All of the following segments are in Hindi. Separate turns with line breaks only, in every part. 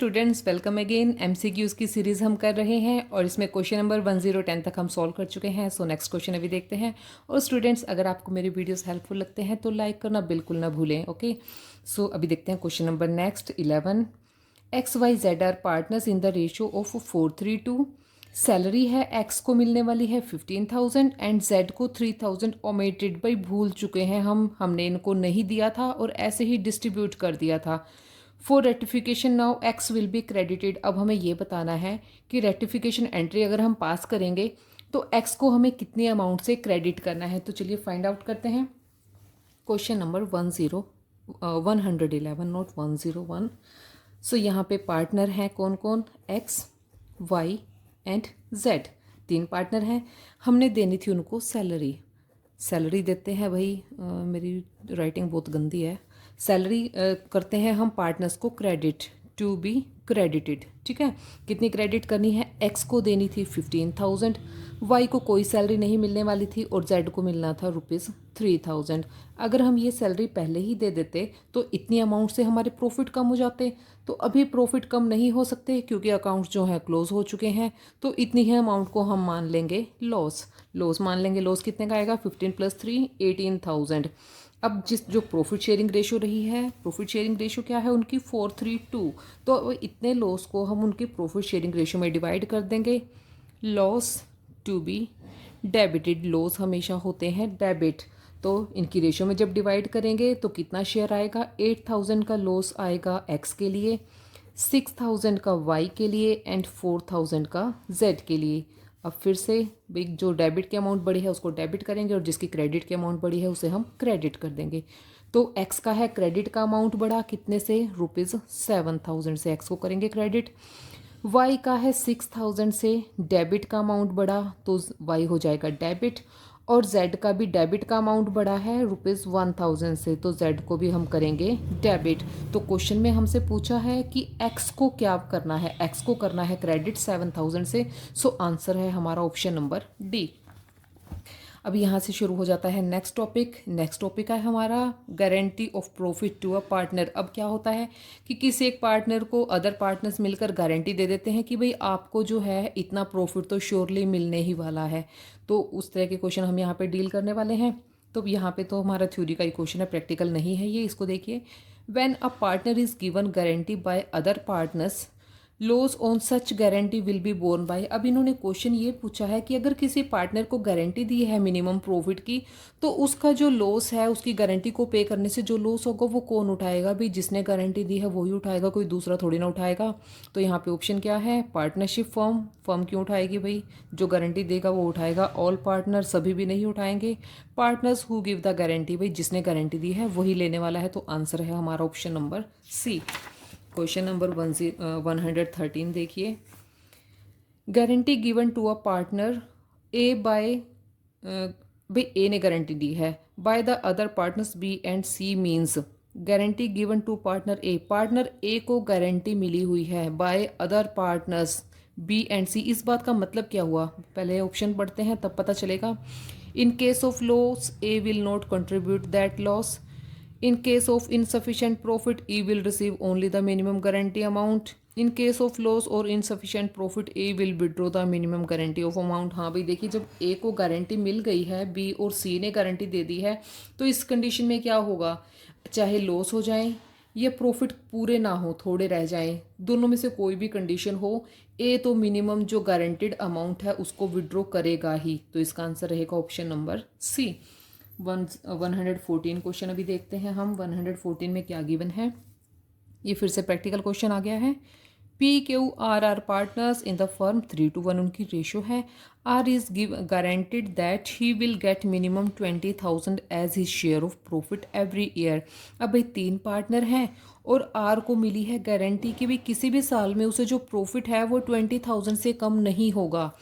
Students, welcome again. एमसीक्यूज़ की सीरीज़ हम कर रहे हैं और इसमें क्वेश्चन नंबर 1010 तक हम सॉल्व कर चुके हैं। सो नेक्स्ट क्वेश्चन अभी देखते हैं। और स्टूडेंट्स, अगर आपको मेरी वीडियोस हेल्पफुल लगते हैं तो लाइक करना बिल्कुल ना भूलें। ओके, सो अभी देखते हैं question number next 11। X Y Z are partners in the ratio of 4:3 salary है एक्स को मिलने वाली है 15,000 एंड जेड को 3,000 ओमिटेड बाई भूल चुके हैं हमने इनको नहीं दिया था और ऐसे ही डिस्ट्रीब्यूट कर दिया था। For ratification now x will be credited. अब हमें ये बताना है कि रेटिफिकेशन एंट्री अगर हम पास करेंगे तो एक्स को हमें कितनी अमाउंट से क्रेडिट करना है। तो चलिए फाइंड आउट करते हैं। Question number 111 not 101। सो यहाँ पे पार्टनर हैं कौन कौन, एक्स वाई एंड जेड। तीन पार्टनर हैं, हमने देनी थी उनको सैलरी देते हैं भाई। मेरी राइटिंग बहुत गंदी है। सैलरी करते हैं हम पार्टनर्स को क्रेडिट, टू बी क्रेडिटेड। ठीक है, कितनी क्रेडिट करनी है, एक्स को देनी थी 15,000, वाई को कोई सैलरी नहीं मिलने वाली थी और जेड को मिलना था ₹3,000। अगर हम ये सैलरी पहले ही दे देते तो इतनी अमाउंट से हमारे प्रॉफिट कम हो जाते। तो अभी प्रॉफिट कम नहीं हो सकते क्योंकि अकाउंट जो है क्लोज हो चुके हैं। तो इतनी ही अमाउंट को हम मान लेंगे लॉस मान लेंगे। लॉस कितने का आएगा, 15 + 3 18,000। अब जो प्रॉफिट शेयरिंग रेशो रही है, प्रॉफिट शेयरिंग रेशो क्या है उनकी 4:3 तो इतने लॉस को हम उनकी प्रॉफिट शेयरिंग रेशो में डिवाइड कर देंगे। Loss to be debited, loss हमेशा होते हैं डेबिट, तो इनकी रेशो में जब डिवाइड करेंगे तो कितना शेयर आएगा, 8,000 का लॉस आएगा एक्स के लिए, 6,000 का वाई के लिए एंड 4,000 का जेड के लिए। अब फिर से भाई जो डेबिट की अमाउंट बढ़ी है उसको डेबिट करेंगे और जिसकी क्रेडिट की अमाउंट बढ़ी है उसे हम क्रेडिट कर देंगे। तो एक्स का है क्रेडिट का अमाउंट बढ़ा कितने से, ₹7,000 से एक्स को करेंगे क्रेडिट। वाई का है 6,000 से डेबिट का अमाउंट बढ़ा तो वाई हो जाएगा डेबिट। और जेड का भी डेबिट का अमाउंट बढ़ा है ₹1,000 से, तो जेड को भी हम करेंगे डेबिट। तो क्वेश्चन में हमसे पूछा है कि एक्स को क्या करना है, एक्स को करना है क्रेडिट 7,000 से। सो आंसर है हमारा ऑप्शन नंबर डी। अब यहाँ से शुरू हो जाता है नेक्स्ट टॉपिक है हमारा guarantee of profit to a partner. अब क्या होता है कि किसी एक पार्टनर को अदर पार्टनर्स मिलकर गारंटी दे देते हैं कि भाई आपको जो है इतना प्रॉफिट तो श्योरली मिलने ही वाला है। तो उस तरह के क्वेश्चन हम यहाँ पे डील करने वाले हैं। तो यहाँ पे तो हमारा थ्योरी का ही क्वेश्चन है, प्रैक्टिकल नहीं है ये। इसको देखिए, when a partner is given guarantee by other partners loss on such guarantee will be borne by. अब इन्होंने क्वेश्चन ये पूछा है कि अगर किसी पार्टनर को गारंटी दी है मिनिमम प्रॉफिट की, तो उसका जो लॉस है, उसकी गारंटी को पे करने से जो लॉस होगा वो कौन उठाएगा, भाई जिसने गारंटी दी है वही उठाएगा, कोई दूसरा थोड़ी ना उठाएगा। तो यहाँ पे ऑप्शन क्या है, पार्टनरशिप फर्म क्यों उठाएगी, भाई जो गारंटी देगा वो उठाएगा। ऑल पार्टनर, सभी भी नहीं उठाएंगे। Partners who give the guarantee, भाई जिसने गारंटी दी है वही लेने वाला है। तो आंसर है हमारा option number C. Question number 113 देखिए, guarantee given to a partner A by, भाई ए ने गारंटी दी है, by the other partners B and C means guarantee given to partner A को गारंटी मिली हुई है by other partners B and C. इस बात का मतलब क्या हुआ, पहले ऑप्शन पढ़ते हैं तब पता चलेगा। In case of loss A will not contribute that loss. In case of insufficient profit, E will receive only the minimum guarantee amount. In case of loss or insufficient profit, A will withdraw the minimum guarantee of amount। हाँ भाई देखिए, जब A को गारंटी मिल गई है, B और C ने गारंटी दे दी है, तो इस कंडीशन में क्या होगा, चाहे लॉस हो जाए या प्रॉफिट पूरे ना हो, थोड़े रह जाएं, दोनों में से कोई भी कंडीशन हो, ए तो मिनिमम जो गारंटेड अमाउंट है उसको विड्रॉ करेगा ही। तो इसका आंसर रहेगा ऑप्शन नंबर सी। 114 क्वेश्चन अभी देखते हैं हम। 114 में क्या गिवन है, ये फिर से प्रैक्टिकल क्वेश्चन आ गया है। P Q R are partners in the firm, 3:1 उनकी रेशो है। R is guaranteed that he will get minimum 20,000 as his share of profit every year. अब भाई तीन पार्टनर हैं और आर को मिली है गारंटी कि भाई किसी भी साल में उसे जो प्रॉफिट है वो 20,000 से कम नहीं होगा।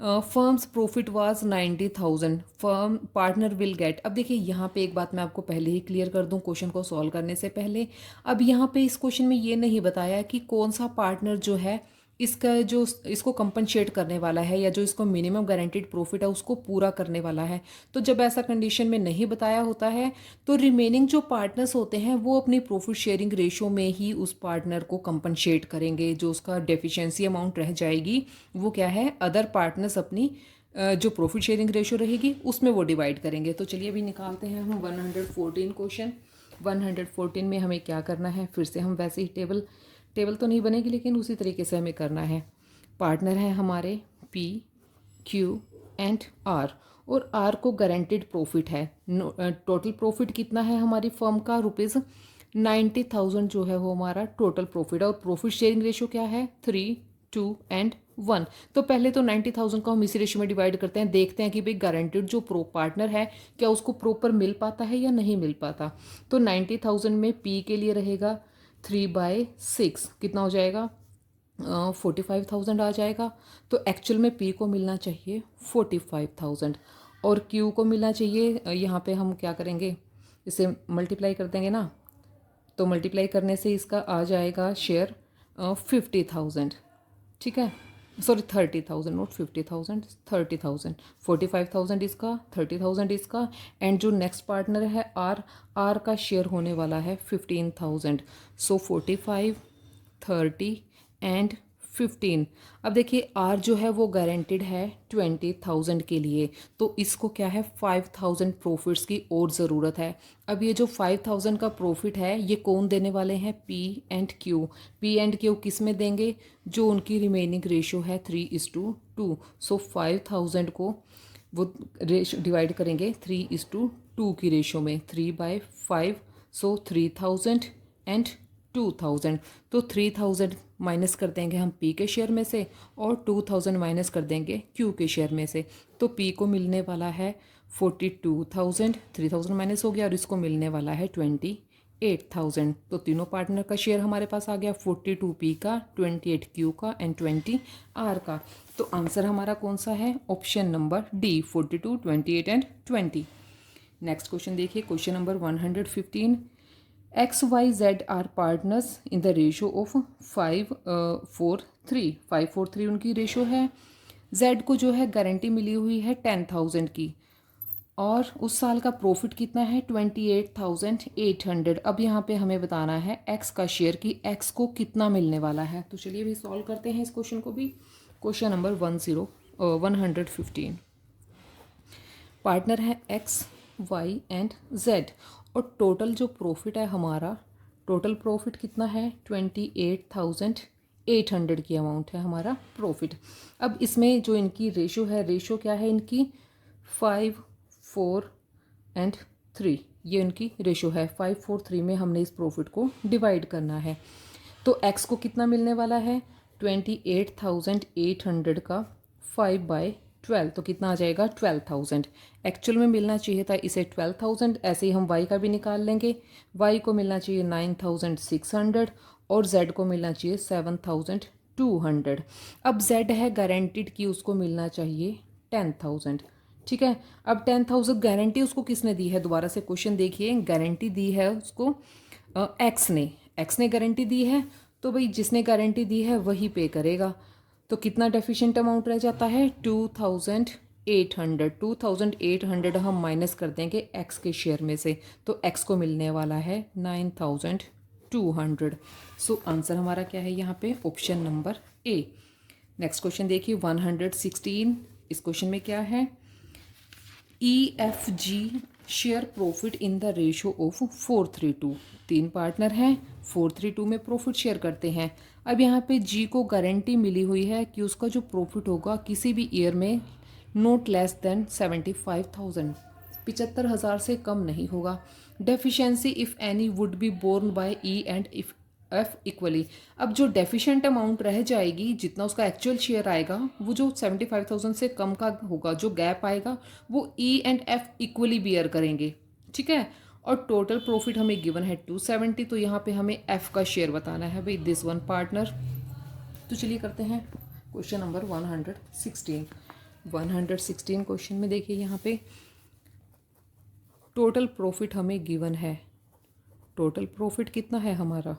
Firms profit was 90,000, firm partner will get. अब देखिए यहाँ पे एक बात मैं आपको पहले ही क्लियर कर दूँ क्वेश्चन को सॉल्व करने से पहले। अब यहाँ पे इस क्वेश्चन में ये नहीं बताया कि कौन सा पार्टनर जो है इसका जो इसको कंपनसेट करने वाला है या जो इसको मिनिमम गारंटीड प्रॉफिट है उसको पूरा करने वाला है। तो जब ऐसा कंडीशन में नहीं बताया होता है तो रिमेनिंग जो पार्टनर्स होते हैं वो अपनी प्रॉफिट शेयरिंग रेशो में ही उस पार्टनर को कंपनसेट करेंगे। जो उसका डेफिशिएंसी अमाउंट रह जाएगी वो क्या है, अदर पार्टनर्स अपनी जो प्रॉफिट शेयरिंग रेशो रहेगी उसमें वो डिवाइड करेंगे। तो चलिए अभी निकालते हैं हम 114 क्वेश्चन। 114 में हमें क्या करना है, फिर से हम वैसे ही टेबल तो नहीं बनेगी लेकिन उसी तरीके से हमें करना है। पार्टनर है हमारे पी, क्यू एंड आर, और आर को गारंटीड प्रॉफिट है। टोटल प्रॉफिट कितना है हमारी फर्म का, रुपीज़ 90,000 जो है वो हमारा टोटल प्रॉफिट है। और प्रॉफिट शेयरिंग रेशो क्या है, 3, 2 एंड 1। तो पहले तो 90,000 को हम इसी रेशो में डिवाइड करते हैं, देखते हैं कि भाई गारंटीड जो पार्टनर है क्या उसको प्रॉपर मिल पाता है या नहीं मिल पाता। तो 90,000 में पी के लिए रहेगा 3/6, कितना हो जाएगा, 45,000 आ जाएगा। तो एक्चुअल में पी को मिलना चाहिए 45,000 और क्यू को मिलना चाहिए, यहाँ पे हम क्या करेंगे, इसे मल्टीप्लाई कर देंगे ना, तो मल्टीप्लाई करने से इसका आ जाएगा शेयर 50,000। ठीक है, सॉरी 30,000, नॉट 50,000, 30,000। 45,000 इसका, 30,000 इसका, एंड जो नेक्स्ट पार्टनर है आर का शेयर होने वाला है 15,000। सो 45, 30 एंड 15। अब देखिए आर जो है वो गारंटेड है 20,000 के लिए, तो इसको क्या है 5,000 प्रॉफिट्स की और ज़रूरत है। अब ये जो 5,000 का प्रॉफिट है ये कौन देने वाले हैं, P and Q. P and Q किस में देंगे, जो उनकी रिमेनिंग रेशो है 3:2। सो 5,000 को वो रेशो डिवाइड करेंगे 3:2 की रेशो में, 3/5। सो 3,000 एंड 2,000। तो 3,000 माइनस कर देंगे हम पी के शेयर में से और 2,000 माइनस कर देंगे क्यू के शेयर में से। तो पी को मिलने वाला है 42,000, 3,000 माइनस हो गया, और इसको मिलने वाला है 28,000। तो तीनों पार्टनर का शेयर हमारे पास आ गया, 42 पी का, 28 क्यू का एंड 20 आर का। तो आंसर हमारा कौन सा है, option number D, 42, 28 and 20। Next question देखिए, question number 115। XYZ are partners in the ratio of 5:4:3। 5:4:3 उनकी रेशो है। Z को जो है गारंटी मिली हुई है 10,000 की, और उस साल का प्रॉफिट कितना है 28,800। अब यहाँ पे हमें बताना है X का शेयर कि X को कितना मिलने वाला है। तो चलिए भी सॉल्व करते हैं इस क्वेश्चन को भी। Question number 115। पार्टनर है X, Y एंड Z, और टोटल जो प्रॉफिट है हमारा, टोटल प्रॉफिट कितना है 28,800 की अमाउंट है हमारा प्रॉफिट। अब इसमें जो इनकी रेशो है, रेशो क्या है इनकी 5, 4 एंड 3, ये इनकी रेशो है। 5, 4, 3 में हमने इस प्रॉफिट को डिवाइड करना है। तो एक्स को कितना मिलने वाला है 28,800 का 5/12, तो कितना आ जाएगा 12,000। एक्चुअल में मिलना चाहिए था इसे 12,000। ऐसे ही हम वाई का भी निकाल लेंगे, वाई को मिलना चाहिए 9,600 और जेड को मिलना चाहिए 7,200। अब जेड है गारंटीड की, उसको मिलना चाहिए 10,000। ठीक है, अब 10,000 गारंटी उसको किसने दी है, दोबारा से क्वेश्चन देखिए, गारंटी दी है उसको एक्स ने गारंटी दी है। तो भाई जिसने गारंटी दी है वही पे करेगा। तो कितना डेफिशिएंट अमाउंट रह जाता है 2,800। 2,800 हम माइनस कर देंगे एक्स के शेयर में से, तो एक्स को मिलने वाला है 9,200। सो आंसर हमारा क्या है यहाँ पे, option number A. Next question देखिए 116। इस क्वेश्चन में क्या है, EFG share profit in the ratio of 4:3:2। तीन पार्टनर हैं, 4:3:2 में प्रॉफिट शेयर करते हैं। अब यहाँ पे जी को गारंटी मिली हुई है कि उसका जो प्रॉफिट होगा किसी भी ईयर में नॉट लेस देन 75,000, 75,000 से कम नहीं होगा। Deficiency if any would be borne by E and if F equally. अब जो डेफिशिएंट अमाउंट रह जाएगी, जितना उसका एक्चुअल शेयर आएगा, वो जो 75,000 से कम का होगा, जो गैप आएगा वो E and F equally bear करेंगे। ठीक है, और टोटल प्रॉफिट हमें गिवन है 270, तो यहाँ पे हमें एफ का शेयर बताना है भाई, दिस वन पार्टनर। तो चलिए करते हैं क्वेश्चन नंबर 116। 116 क्वेश्चन में देखिए यहाँ पे टोटल प्रॉफिट हमें गिवन है। टोटल प्रॉफिट कितना है हमारा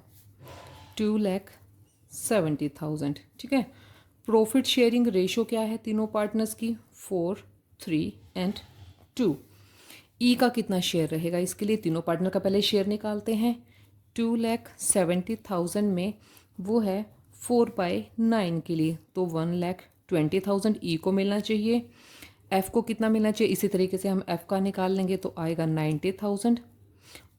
2,60,000 70,000। ठीक है, प्रॉफिट शेयरिंग रेशो क्या है तीनों पार्टनर्स की, 4, 3 एंड 2। ई का कितना शेयर रहेगा, इसके लिए तीनों पार्टनर का पहले शेयर निकालते हैं। 2,70,000 में वो है 4/9 के लिए, तो 1,20,000 ई को मिलना चाहिए। एफ़ को कितना मिलना चाहिए, इसी तरीके से हम एफ़ का निकाल लेंगे तो आएगा 90,000।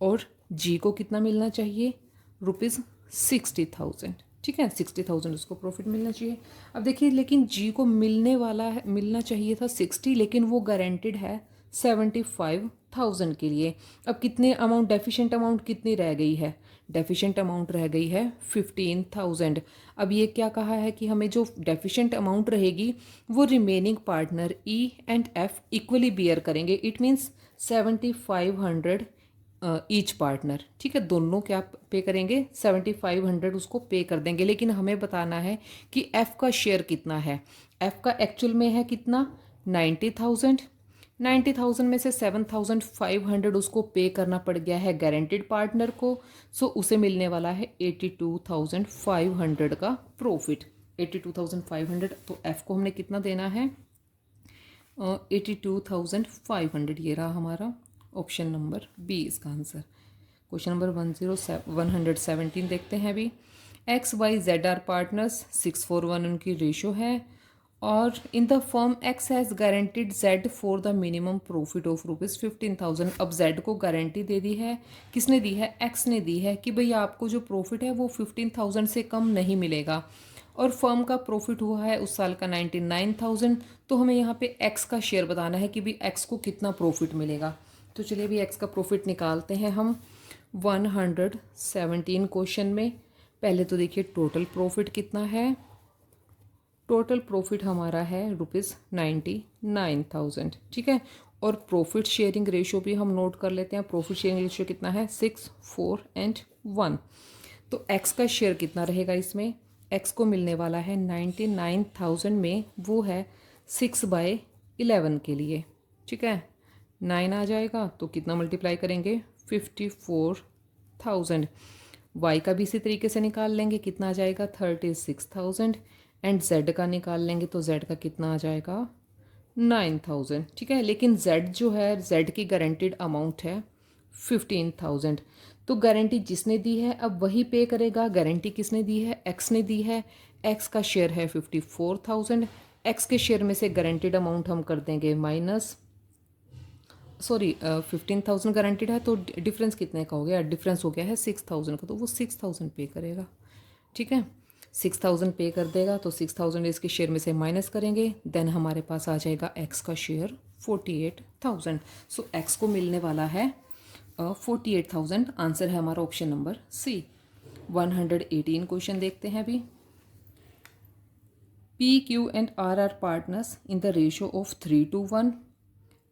और जी को कितना मिलना चाहिए, ₹60,000। ठीक है, 60,000 उसको प्रॉफिट मिलना चाहिए। अब देखिए, लेकिन जी को मिलना चाहिए था 60, लेकिन वो गारंटेड है 75,000 के लिए। अब कितने अमाउंट, डेफिशिएंट अमाउंट कितनी रह गई है, डेफिशिएंट अमाउंट रह गई है 15,000। अब ये क्या कहा है कि हमें जो डेफिशिएंट अमाउंट रहेगी वो remaining partner E and F equally bear करेंगे। It means 7,500 each partner. ठीक है, दोनों क्या पे करेंगे, 7,500 उसको पे कर देंगे। लेकिन हमें बताना है कि एफ़ का शेयर कितना है। एफ़ का एक्चुअल में है कितना, 90,000। 90,000 में से 7,500 उसको पे करना पड़ गया है गारंटेड पार्टनर को। सो उसे मिलने वाला है 82,500 का प्रॉफिट। 82,500, तो एफ़ को हमने कितना देना है, 82,500। ये रहा हमारा ऑप्शन नंबर बी इसका आंसर। क्वेश्चन नंबर 117 देखते हैं अभी। X Y Z are partners, 641 उनकी रेशो है। और in the firm X has guaranteed Z for the minimum profit of ₹15,000। अब जेड को गारंटी दे दी है, किसने दी है, एक्स ने दी है कि भाई आपको जो प्रॉफिट है वो 15,000 से कम नहीं मिलेगा। और फर्म का प्रॉफिट हुआ है उस साल का 99,000। तो हमें यहाँ पे एक्स का शेयर बताना है कि भाई एक्स को कितना प्रॉफिट मिलेगा। तो चलिए भी एक्स का प्रॉफिट निकालते हैं हम 117 क्वेश्चन में। पहले तो देखिए टोटल प्रॉफिट कितना है, टोटल प्रॉफिट हमारा है ₹99,000। ठीक है, और प्रॉफिट शेयरिंग रेशो भी हम नोट कर लेते हैं। प्रॉफिट शेयरिंग रेशो कितना है, 6, 4 एंड 1। तो एक्स का शेयर कितना रहेगा इसमें, एक्स को मिलने वाला है 99,000 में वो है 6/11 के लिए। ठीक है, 9 आ जाएगा तो कितना मल्टीप्लाई करेंगे, 54,000। वाई का भी इसी तरीके से निकाल लेंगे, कितना आ जाएगा 36,000। एंड जेड का निकाल लेंगे तो जेड का कितना आ जाएगा 9,000। ठीक है, लेकिन जेड जो है, जेड की गारंटीड अमाउंट है 15,000। तो गारंटी जिसने दी है अब वही पे करेगा। गारंटी किसने दी है, एक्स ने दी है। एक्स का शेयर है 54,000। एक्स के शेयर में से गारंटीड अमाउंट हम कर देंगे माइनस, 15,000 गारंटीड है तो डिफरेंस कितने का हो गया, डिफरेंस हो गया है 6,000 का, तो वो 6,000 पे करेगा। ठीक है, 6,000 पे कर देगा तो 6,000 इसके शेयर में से माइनस करेंगे, देन हमारे पास आ जाएगा एक्स का शेयर 48,000। सो एक्स को मिलने वाला है 48,000। आंसर है हमारा ऑप्शन नंबर सी। 118 क्वेश्चन देखते हैं अभी। P Q and R are partners in the ratio of 3:1।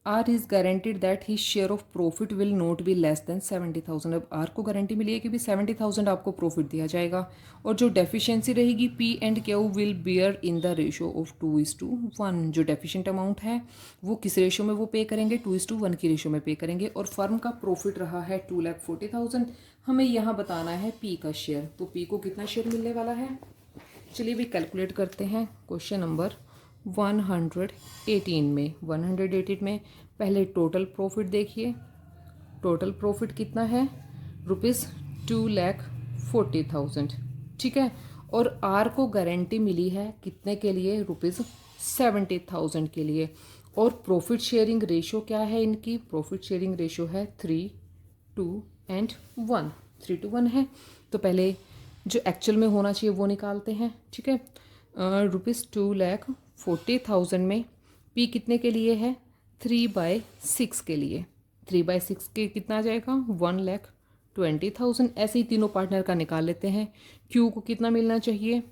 R is guaranteed that he share of profit will not be less than 70,000। अब आर को गारंटी मिली है कि भी 70,000 आपको प्रॉफिट दिया जाएगा। और जो डेफिशिएंसी रहेगी P and Q will beer in the ratio of 2:1। जो डेफिशिएंट अमाउंट है वो किस रेशो में वो पे करेंगे, 2:1 की रेशो में पे करेंगे। और फर्म का प्रॉफिट रहा है 2,40,000। हमें यहाँ बताना है पी का शेयर, तो पी को कितना शेयर मिलने वाला है, चलिए भी कैलकुलेट करते हैं। क्वेश्चन नंबर 118 में 118 में पहले टोटल प्रॉफिट देखिए। टोटल प्रॉफिट कितना है, ₹2,40,000। ठीक है, और आर को गारंटी मिली है कितने के लिए, ₹70,000 के लिए। और प्रॉफिट शेयरिंग रेशो क्या है इनकी, प्रॉफिट शेयरिंग रेशो है 3:1। 3:1 है। तो पहले जो एक्चुअल में होना चाहिए वो निकालते हैं। ठीक है, ₹2,40,000 में पी कितने के लिए है, 3/6 के लिए। 3/6 के कितना आ जाएगा, 1,20,000। ऐसे ही तीनों पार्टनर का निकाल लेते हैं। क्यू को कितना मिलना चाहिए,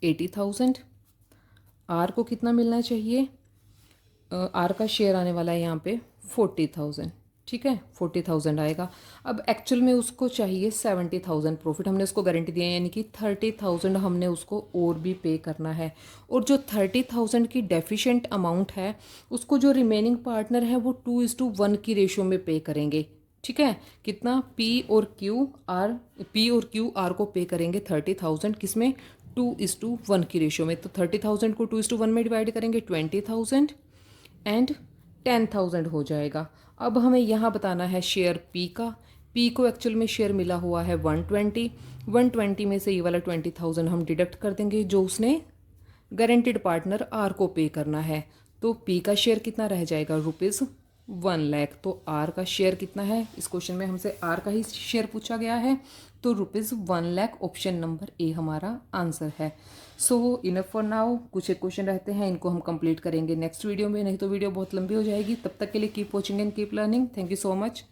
80,000। आर को कितना मिलना चाहिए, आर का शेयर आने वाला है यहाँ पे 40,000। ठीक है, 40,000 आएगा। अब एक्चुअल में उसको चाहिए 70,000 प्रॉफिट, हमने उसको गारंटी दी है, यानी कि 30,000 हमने उसको और भी पे करना है। और जो 30,000 की डेफिशिएंट अमाउंट है उसको जो रिमेनिंग पार्टनर है वो 2:1 की रेशो में पे करेंगे। ठीक है, कितना पी और क्यू आर को पे करेंगे 30,000 किस में, 2:1 की रेशियो में। तो 30,000 को 2:1 में डिवाइड करेंगे 20,000 एंड 10,000 हो जाएगा। अब हमें यहाँ बताना है शेयर पी का। पी को एक्चुअल में शेयर मिला हुआ है 120 में से ये वाला 20,000 हम डिडक्ट कर देंगे जो उसने गारंटेड पार्टनर आर को पे करना है। तो पी का शेयर कितना रह जाएगा, ₹1,00,000। तो आर का शेयर कितना है, इस क्वेश्चन में हमसे आर का ही शेयर पूछा गया है, तो ₹1,00,000 ऑप्शन नंबर ए हमारा आंसर है। सो इनफ फॉर नाउ। कुछ एक क्वेश्चन रहते हैं, इनको हम कंप्लीट करेंगे नेक्स्ट वीडियो में, नहीं तो वीडियो बहुत लंबी हो जाएगी। तब तक के लिए keep watching and keep learning. Thank you so much.